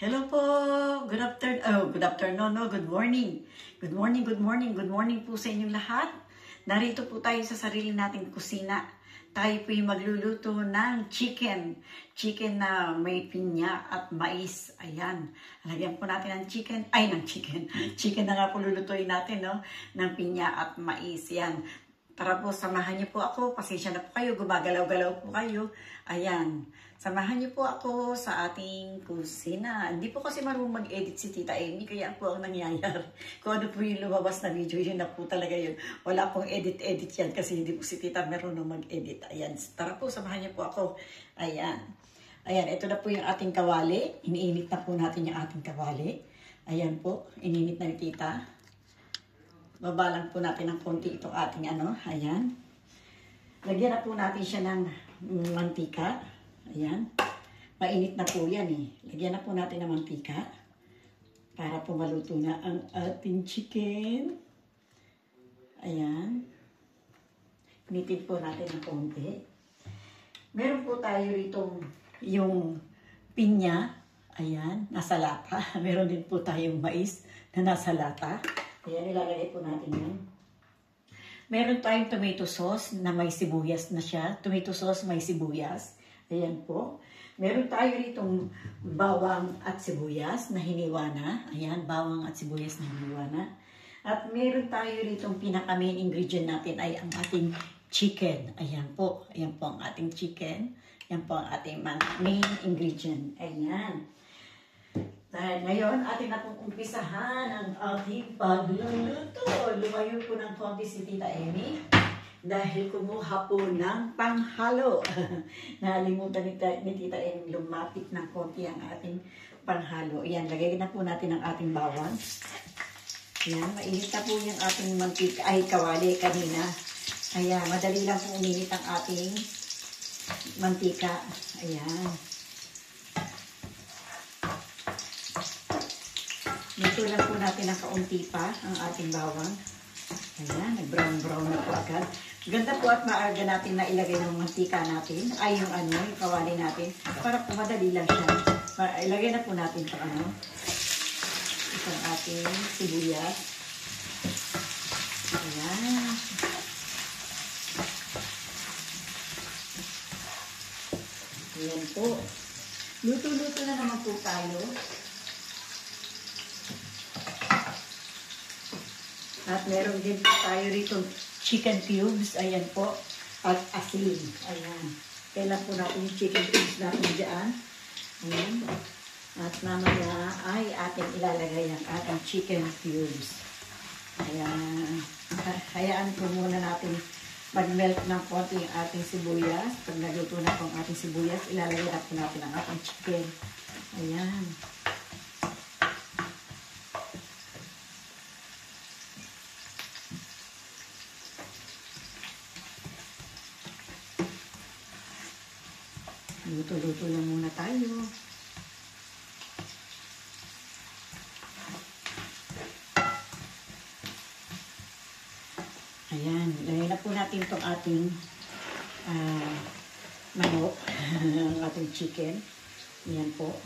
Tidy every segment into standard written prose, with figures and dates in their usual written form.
Hello po. Good afternoon. Oh, good afternoon. No, good morning. Good morning, good morning. Good morning po sa inyong lahat. Narito po tayo sa sarili nating kusina. Tayo po yung magluluto ng chicken. Chicken na may pinya at mais. Ayan. Lagyan po natin ng chicken. Ay, ng chicken. Chicken na nga po lulutuin natin, no? Ng pinya at mais. Yan. Tara po, samahan niyo po ako. Pasensya na po kayo. Gumagalaw-galaw po kayo. Ayan. Samahan niyo po ako sa ating kusina. Hindi po kasi marunong mag-edit si Tita Amy, kaya po ang nangyayari. Kung ano po yung lumabas na video, yun na po talaga yun. Wala pong edit-edit yan kasi hindi po si Tita marunong mag-edit. Ayan, tara po, samahan niyo po ako. Ayan. Ayan, ito na po yung ating kawali. Iniinit na po natin yung ating kawali. Ayan po, ininit na ni Tita. Babalang po natin ng konti itong ating ayan. Lagyan na po natin siya ng mantika. Ayan. Mainit na po yan eh. Lagyan na po natin ng mantika para po maluto na ang ating chicken. Ayan. Initin po natin ng konti. Meron po tayo rito yung pinya. Ayan. Nasa lata. Meron din po tayong mais na nasa lata. Ayan. Ilalagay po natin yan. Meron tayong tomato sauce na may sibuyas na siya. Tomato sauce may sibuyas. Ayan po. Meron tayo ritong bawang at sibuyas na hiniwa na. Ayan, bawang at sibuyas na hiniwa na. At meron tayo ritong pinaka-main ingredient natin ay ang ating chicken. Ayan po. Ayan po ang ating chicken. Ayan po ang ating main ingredient. Ayan. Dahil ngayon, atin na pong umpisahan ang ating pagluluto. Lumayo po ng konti si Tita Amy. Dahil kumuha po ng panghalo. Nalimutan ni Tita Amy lumapit ng konti ang ating panghalo. Ayan, lagay na po natin ang ating bawang. Ayan, mainit na po yung ating mantika. Ay, kawali kanina. Ayan, madali lang po uminit ang ating mantika. Ayan. Dito lang po natin ang kaunti pa ang ating bawang. Ayan, nag-brown-brown na po agad. Ganda po at maaga natin na ilagay ng mantika natin. Ay, yung yung kawali natin. Para po madali lang siya. Ilagay na po natin ito itong ating sibuyas. Ayan. Ayan po. Luto-luto na naman po tayo. At meron din po tayo rito chicken cubes. Ayan po. At asin. Ayan. Kailan po natin yung chicken cubes natin dyan. Ayan. At mamaya ay ating ilalagay ang ating chicken cubes. Ayan. Hayaan po muna natin mag-melt ng konti yung ating sibuyas. Pag naluto na po ang ating sibuyas, ilalagay na po natin ang ating chicken. Ayan. Luto-luto lang muna tayo. Ayan. Lagay na po natin itong ating manok. Ang ating chicken. Ayan po.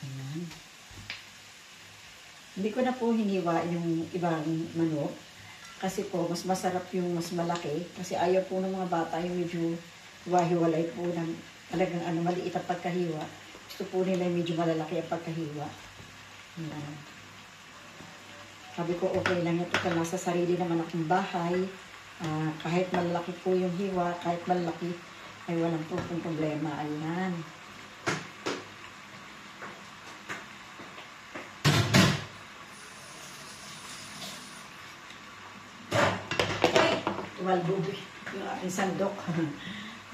Ayan. Hindi ko na po hiniwa yung ibang manok. Kasi po, mas masarap yung mas malaki. Kasi ayaw po ng mga bata yung medyo hiwa-hiwalay po ng talagang maliit ang pagkahiwa. Gusto po nila yung medyo malalaki ang pagkahiwa. Ayan. Sabi ko, okay lang ito. Kaya nasa sarili naman akong bahay. Kahit malalaki po yung hiwa, kahit malalaki, ay walang po pong problema. Ayan. Walbubi yung ating sandok.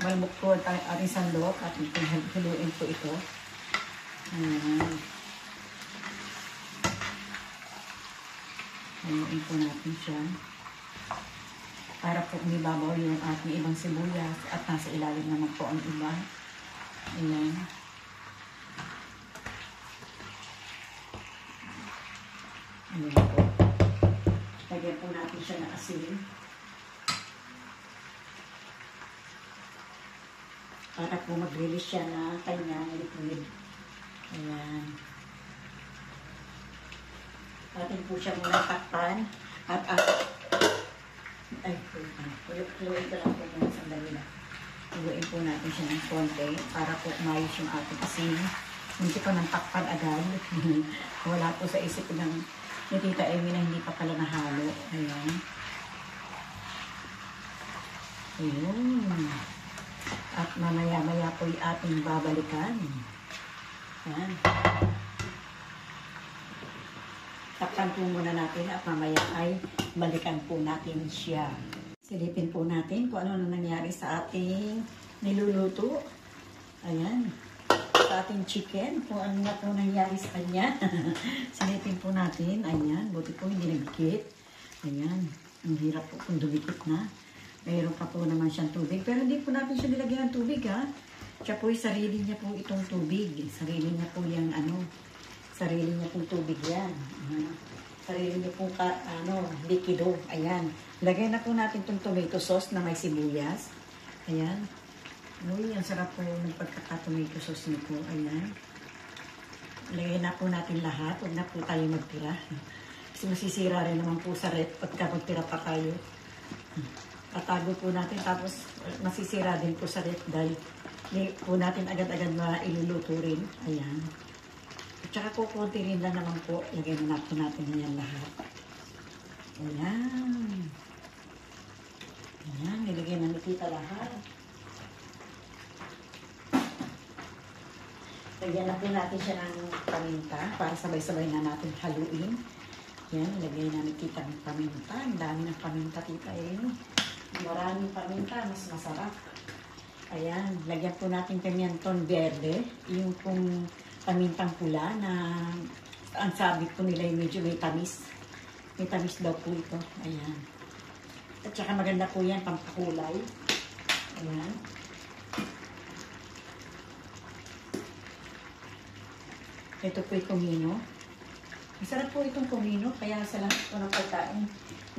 Malmuk po ang ating sandok at huluin po ito. Ayan. Huluin po natin siya. Para po umibabaw yung ating ibang sibuyas at nasa ilalim naman po ang iba. Ayan. Ayan po. Lagyan po natin siya ng asin. Para po mag-release siya na kanyang liquid. Ayan. Atin po siya muna takpan. Ay, kuluin ko lang po muna sandali lang. Kuluin po natin siya ng konti para po umayos yung ating asin. Hindi ko nang takpan agad. Wala po sa isip ng ni Tita Amy na hindi pa pala nahalo. Ayan. Ayun. At mamaya-maya po yung ating babalikan. Ayan. Takpan po muna natin at mamaya ay balikan po natin siya. Silipin po natin kung ano na nangyari sa ating niluluto. Ayan. Sa ating chicken, kung ano na po nangyari sa kanya. Silipin po natin. Ayan. Buti po hindi nagdikit. Ayan. Ang hirap po kung dumikit na. Mayroon pa po naman siyang tubig. Pero hindi po natin siya nilagyan ng tubig, ha. Siya po sarili niya po itong tubig. Sarili niya po yung sarili niya pong tubig yan. Sarili niya pong likido. Ayan. Lagay na po natin itong tomato sauce na may sibuyas. Ayan. Uy, ang sarap po ng pagkaka-tomato sauce nito. Ayan. Lagay na po natin lahat. Huwag na po tayo magtira. Kasi masisira rin naman po sa rep pagka magtira pa tayo. Tatago po natin. Tapos masisira din po sa rep dahil hindi po natin agad-agad mailuluto rin. Ayan. At saka po konti rin lang naman po. Lagay na po natin yan lahat. Ayan. Ayan. Nilagay na ni Tita lahat. Lagyan na po natin siya ng paminta para sabay-sabay na natin haluin. Yan, lagay na ni Tita ng paminta. Ang dami ng paminta, Tita. Maraming paminta, mas masarap. Ayan, lagyan po natin pimienton verde. Yung pong pamintang pula na ang sabi po nila yung medyo may tamis. May tamis daw po ito. Ayan. At saka maganda po yan, pampakulay. Ayan. Ito po yung kumino. Masarap po itong kumino, kaya sa lahat po ng pagkain,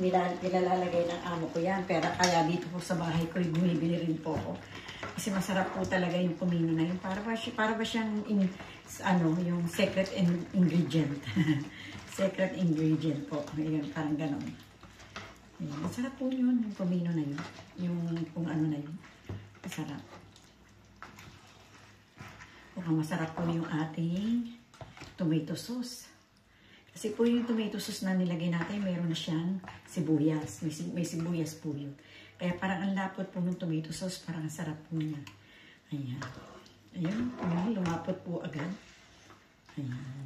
nilalalagay ng amo ko yan. Pero kaya dito po sa bahay ko, bumibili rin po ako. Kasi masarap po talaga yung kumino na yun. Para ba siyang yung secret ingredient. Secret ingredient po. Ayun, parang ganon. Ayun, masarap po yun, yung kumino na yun. Yung kung ano na yun. Masarap. Mukhang masarap po yung ating tomato sauce. Kasi po yung tomato sauce na nilagay natin, mayroon na siyang sibuyas. May sibuyas po yun. Kaya parang ang lapot po ng tomato sauce, parang ang sarap po niya. Ayan. Ayan, lumapot po agad. Ayan.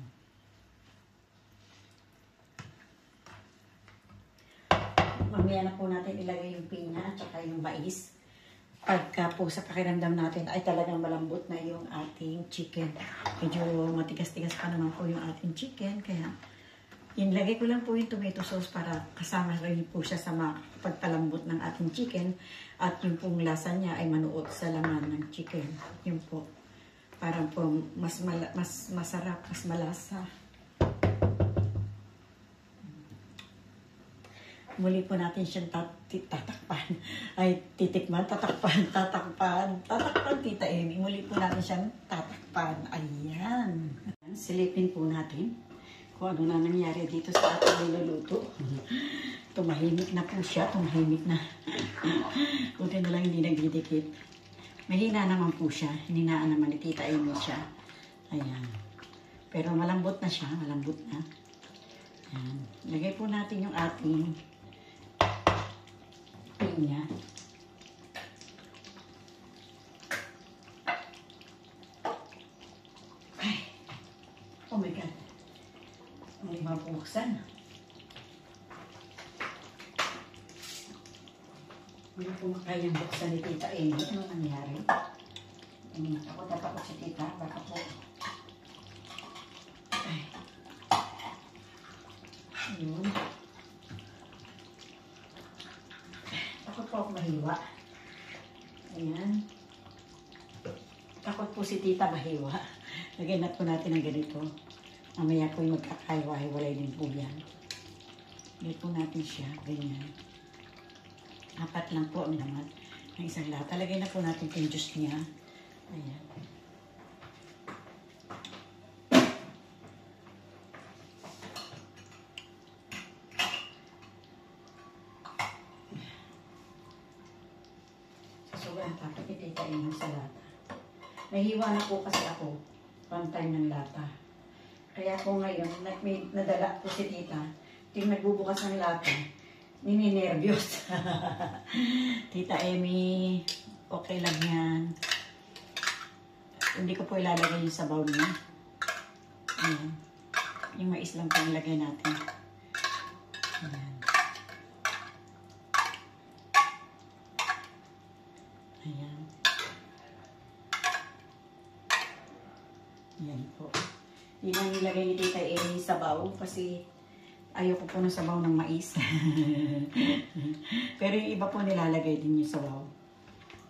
Mamaya na po natin ilagay yung pinya at saka yung mais. Pagka po sa pakiramdam natin ay talagang malambot na yung ating chicken. Medyo matigas-tigas pa naman po yung ating chicken. Kaya inlagay ko lang po yung tomato sauce para kasama rin po siya sa pagpalambot ng ating chicken. At yung pong lasa niya ay manuot sa laman ng chicken. Yun po. Parang po mas masarap, mas malasa. Muli po natin siyang tatakpan. Ay, titikman, tatakpan, Tita Amy. Muli po natin siyang tatakpan. Ayan. Silipin po natin kung ano na nangyari dito sa ating niluluto. Tumahimik na po siya, tumahimik na. Kunti na lang hindi nagdidikit. Mahina naman po siya. Hininaan naman ni Tita Amy siya. Ayan. Pero malambot na siya, malambot na. Ayan. Lagay po natin yung ating pinya. Ay. Oh my God. May mabuksan. Hindi ko makayang buksan ni Tita Amy. Ano nangyari? Takot na takot si Tita. Baka po. Ay. Ayun. Takot po ako mahiwa. Ayan. Takot po si Tita mahiwa. Lagyan na po natin ng ganito. Mamaya po yung magkakaiwa-hiwalay din po yan. Lagay po natin siya, ganyan. 4 lang po ang laman ng isang lata. Lagay na po natin yung juice niya. Ayan. Sobrang tapos ititayin sa lata. Nahiwa na po kasi ako pantay ng lata. Kaya po ngayon, may nadala po si tita. Ting nagbubukas ng lata, nininervyos. Tita Emmy, okay lang yan. Hindi ko po ilalagay yung sabaw niya. Ayan. Yung mais lang po ilagay natin. Ayan. Ayan. Ayan po. Hindi na nilagay ni Tita Emmy sabaw kasi ayoko po ng sabaw ng mais. Pero yung iba po nilalagay din yung sabaw.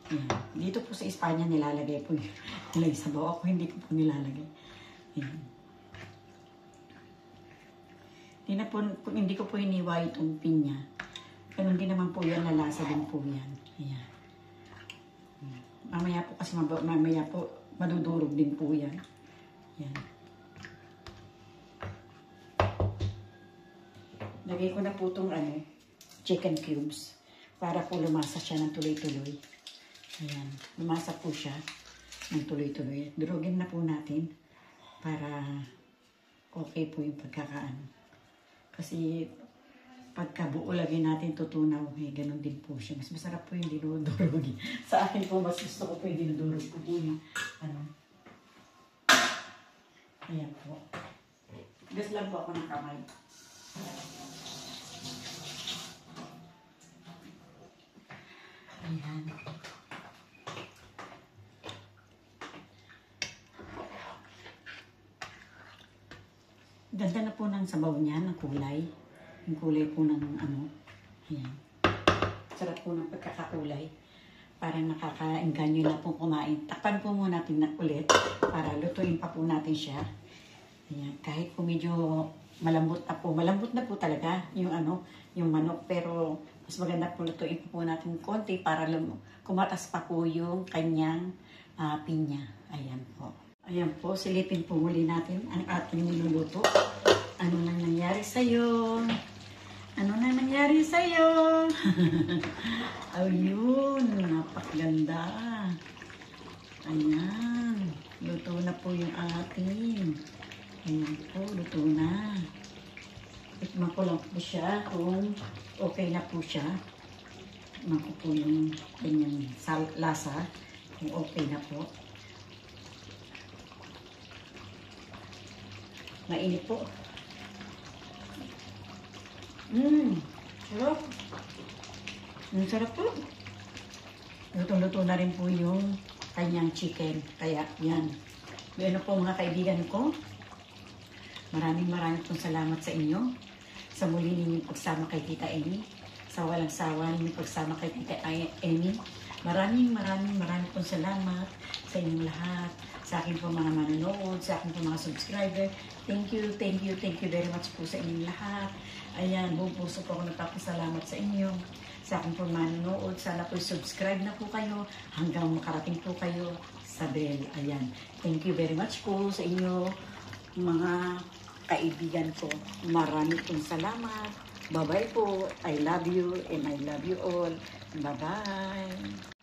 Ayan. Dito po sa Espanya nilalagay po yung sabaw. Ako hindi ko po nilalagay. Ayan. Hindi ko po hiniwa itong pinya. Ganun din naman po yan, lalasa din po yan. Ayan. Mamaya po kasi mamaya po madudurog din po yan. Ayan. Lagay ko na po itong chicken cubes para po lumasa siya ng tuloy-tuloy. Ayan. Lumasa po siya ng tuloy-tuloy. Durugin na po natin para okay po yung pagkakaan. Kasi pagka buo lagay natin tutunaw, ganun din po siya. Mas masarap po yung dinudurog. Sa akin po, mas gusto ko po yung dinudurog ko po yung Ayan po. Gas lang po ako ng kamay. Ayan. Ganda na po ng sabaw niya, ng kulay. Yung kulay po ng ayan. Sarap po ng pagkakakulay. Para nakakaengganyo na po kumain. Takpan po muna natin ulit para lutuin pa po natin siya. Ayan. Kahit po medyo malambot na po talaga yung yung manok, pero mas maganda po lutuin po natin konti para kumatas pa po yung kanyang pinya. Ayan po. Ayan po, silipin po muli natin ang ating niluluto. Ano nang nangyari sa'yo? Ano na nangyari sa'yo? Ayun, napakaganda. Ayan, luto na po yung ating. Ayan po, luto na. Tikman ko lang po siya kung okay na po siya. Tikman ko po yung kanyang lasa, kung okay na po. Mainit po. Sarap. Sarap po. Luto-luto na rin po yung kanyang chicken. Kaya, yan. Yan po mga kaibigan ko. Maraming pong salamat sa inyo. Sa muli ninyong pagsama kay Tita Emmy. Sa walang sawa ninyong pagsama kay Tita Emmy. Maraming pong salamat sa inyong lahat. Sa akin po mga manonood, sa akin po mga subscriber. Thank you very much po sa inyong lahat. Ayan, buong puso po ako nagpapasalamat sa inyo. Sa akin po manonood, sana po subscribe na po kayo hanggang makarating po kayo sa bell. Ayan, thank you very much po sa inyo mga kaibigan ko. Marami pong salamat. Bye-bye po. I love you and I love you all. Bye-bye.